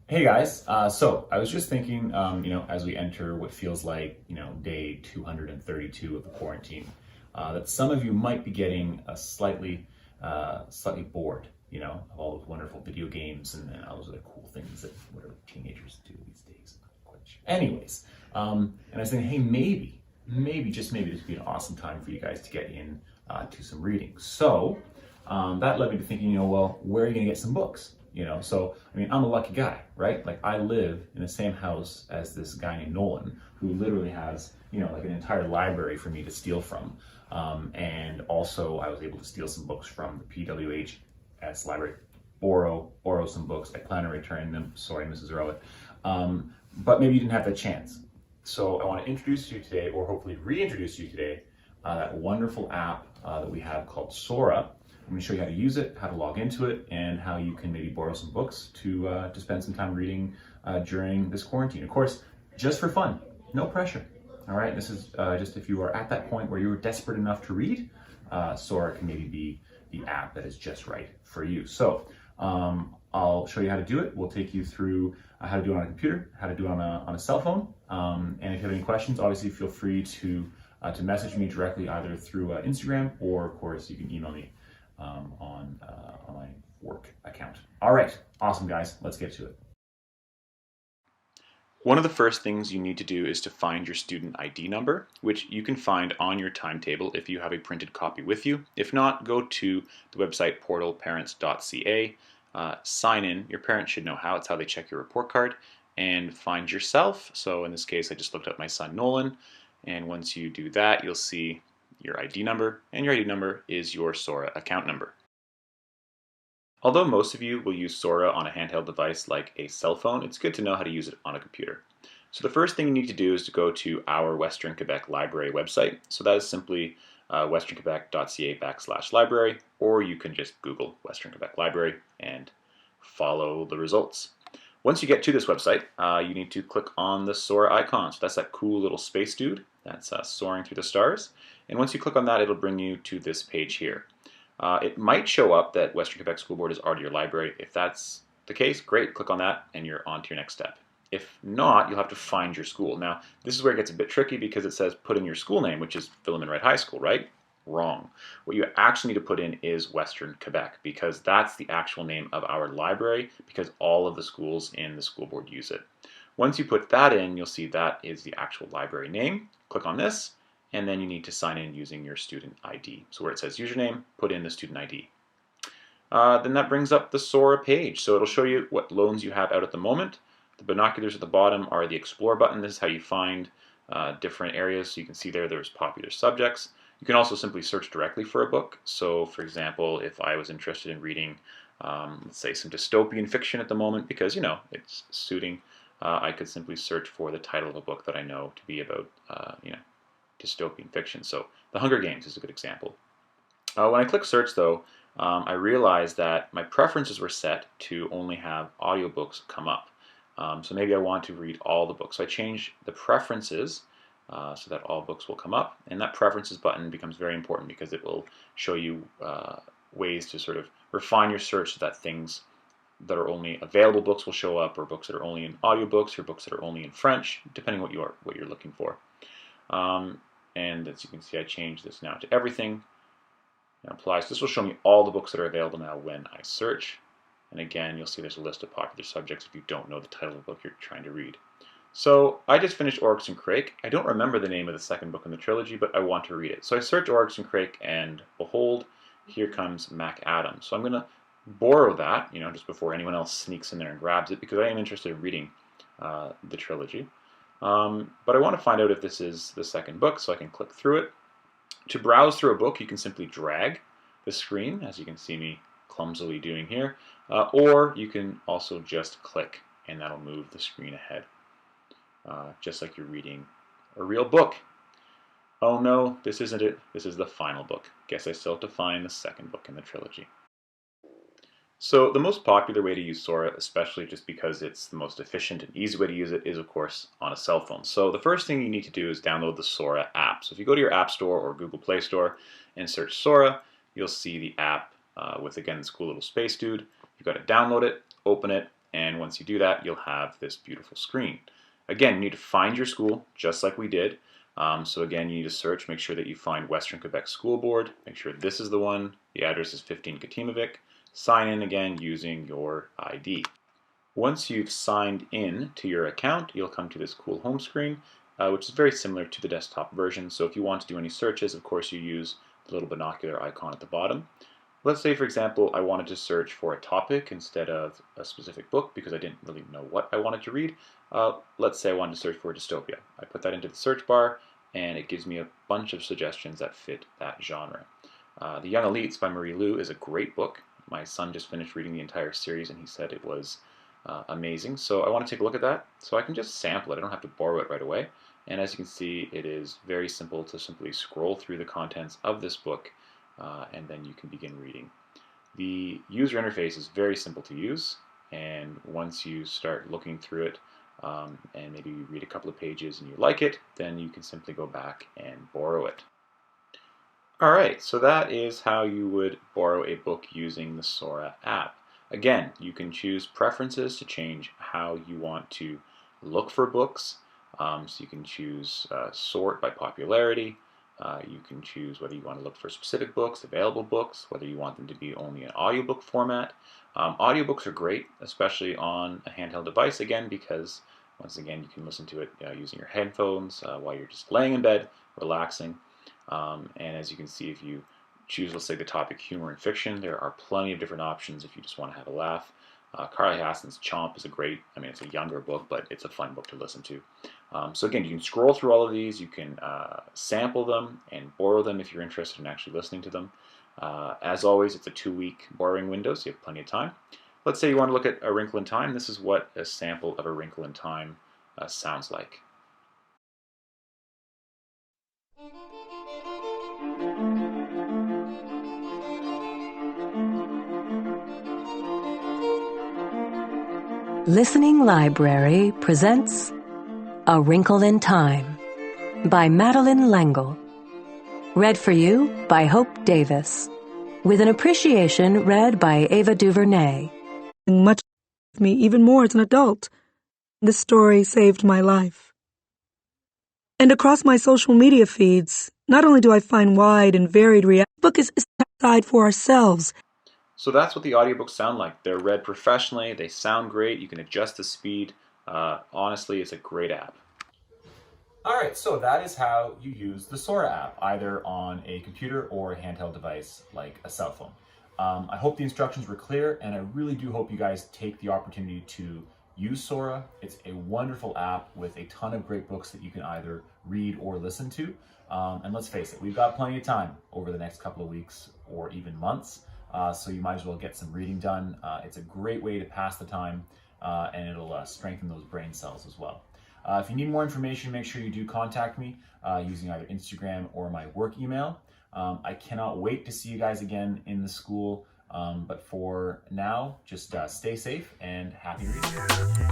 Hey guys, so I was just thinking, as we enter what feels like, day 232 of the quarantine, that some of you might be getting slightly bored, of all those wonderful video games and all those other cool things that whatever teenagers do these days. I'm not quite sure. Anyways, and I was thinking, hey, maybe, just maybe this would be an awesome time for you guys to get in to some reading. So that led me to thinking, well, where are you going to get some books? So I mean, I'm a lucky guy, right? Like I live in the same house as this guy named Nolan, who literally has, like an entire library for me to steal from. And also, I was able to steal some books from the PWHS library, borrow some books. I plan on returning them. Sorry, Mrs. Rowett. But maybe you didn't have that chance. So I want to introduce you today, or hopefully reintroduce you today, that wonderful app that we have called Sora. I'm going to show you how to use it, how to log into it, and how you can maybe borrow some books to spend some time reading during this quarantine. Of course, just for fun, no pressure. All right, this is just if you are at that point where you're desperate enough to read, Sora can maybe be the app that is just right for you. So I'll show you how to do it. We'll take you through how to do it on a computer, how to do it on a cell phone, and if you have any questions, obviously feel free to message me directly either through Instagram, or of course you can email me on my work account. All right, awesome guys, let's get to it. One of the first things you need to do is to find your student ID number, which you can find on your timetable if you have a printed copy with you. If not, go to the website portalparents.ca, sign in. Your parents should know how. It's how they check your report card, and find yourself. So in this case, I just looked up my son Nolan, and once you do that, you'll see your ID number, and your ID number is your Sora account number. Although most of you will use Sora on a handheld device like a cell phone, it's good to know how to use it on a computer. So the first thing you need to do is to go to our Western Quebec Library website. So that is simply westernquebec.ca/library, or you can just Google Western Quebec Library and follow the results. Once you get to this website, you need to click on the Sora icon. So that's that cool little space dude that's soaring through the stars. And once you click on that, it'll bring you to this page here. It might show up that Western Quebec School Board is already your library. If that's the case, great, click on that and you're on to your next step. If not, you'll have to find your school. Now, this is where it gets a bit tricky because it says put in your school name, which is Philomen Wright High School, right? Wrong. What you actually need to put in is Western Quebec, because that's the actual name of our library, because all of the schools in the school board use it. Once you put that in, you'll see that is the actual library name. Click on this, and then you need to sign in using your student ID. So where it says username, put in the student ID. Then that brings up the Sora page. So it'll show you what loans you have out at the moment. The binoculars at the bottom are the Explore button. This is how you find different areas. So you can see there's popular subjects. You can also simply search directly for a book. So for example, if I was interested in reading, let's say some dystopian fiction at the moment, because it's suiting, I could simply search for the title of a book that I know to be about, dystopian fiction. So The Hunger Games is a good example. When I click search though, I realized that my preferences were set to only have audiobooks come up. So maybe I want to read all the books. So I change the preferences so that all books will come up. And that preferences button becomes very important because it will show you ways to sort of refine your search so that things that are only available books will show up, or books that are only in audiobooks, or books that are only in French, depending what you're looking for. And as you can see, I changed this now to everything. It applies. This will show me all the books that are available now when I search. And again, you'll see there's a list of popular subjects if you don't know the title of the book you're trying to read. So I just finished Oryx and Crake. I don't remember the name of the second book in the trilogy, but I want to read it. So I search Oryx and Crake, and behold, here comes Mac Adams. So I'm going to borrow that, just before anyone else sneaks in there and grabs it, because I am interested in reading the trilogy. But I want to find out if this is the second book, so I can click through it. To browse through a book, you can simply drag the screen, as you can see me clumsily doing here, or you can also just click, and that'll move the screen ahead, just like you're reading a real book. Oh no, this isn't it. This is the final book. Guess I still have to find the second book in the trilogy. So the most popular way to use Sora, especially just because it's the most efficient and easy way to use it, is of course on a cell phone. So the first thing you need to do is download the Sora app. So if you go to your App Store or Google Play Store and search Sora, you'll see the app with, again, this cool little space dude. You've got to download it, open it, and once you do that, you'll have this beautiful screen. Again, you need to find your school, just like we did. So again, you need to search, make sure that you find Western Quebec School Board, make sure this is the one, the address is 15 Katimavik, sign in again using your ID. Once you've signed in to your account, you'll come to this cool home screen, which is very similar to the desktop version. So if you want to do any searches, of course you use the little binocular icon at the bottom. Let's say, for example, I wanted to search for a topic instead of a specific book because I didn't really know what I wanted to read. Let's say I wanted to search for dystopia. I put that into the search bar, and it gives me a bunch of suggestions that fit that genre. The Young Elites by Marie Lu is a great book. My son just finished reading the entire series, and he said it was amazing. So I want to take a look at that. So I can just sample it. I don't have to borrow it right away. And as you can see, it is very simple to simply scroll through the contents of this book, and then you can begin reading. The user interface is very simple to use, and once you start looking through it, and maybe you read a couple of pages and you like it, then you can simply go back and borrow it. Alright, so that is how you would borrow a book using the Sora app. Again, you can choose preferences to change how you want to look for books. So you can choose sort by popularity. You can choose whether you want to look for specific books, available books, whether you want them to be only in audiobook format. Audiobooks are great, especially on a handheld device, again, because once again, you can listen to it using your headphones while you're just laying in bed, relaxing. And as you can see, if you choose, let's say, the topic humor and fiction, there are plenty of different options if you just want to have a laugh. Carly Hassen's Chomp is it's a younger book, but it's a fun book to listen to. So again, you can scroll through all of these, you can sample them and borrow them if you're interested in actually listening to them. As always, it's a 2-week borrowing window, so you have plenty of time. Let's say you want to look at A Wrinkle in Time. This is what a sample of A Wrinkle in Time sounds like. Listening Library presents A Wrinkle in Time by Madeline L'Engle. Read for you by Hope Davis. With an appreciation read by Ava DuVernay. Much with me, even more as an adult. This story saved my life. And across my social media feeds, not only do I find wide and varied reactions, the book is set aside for ourselves. So that's what the audiobooks sound like. They're read professionally, they sound great, you can adjust the speed. Honestly, it's a great app. Alright, so that is how you use the Sora app, either on a computer or a handheld device like a cell phone. I hope the instructions were clear, and I really do hope you guys take the opportunity to use Sora. It's a wonderful app with a ton of great books that you can either read or listen to. And let's face it, we've got plenty of time over the next couple of weeks or even months. So you might as well get some reading done. It's a great way to pass the time, and it'll strengthen those brain cells as well. If you need more information, make sure you do contact me using either Instagram or my work email. I cannot wait to see you guys again in the school, but for now, just stay safe and happy reading.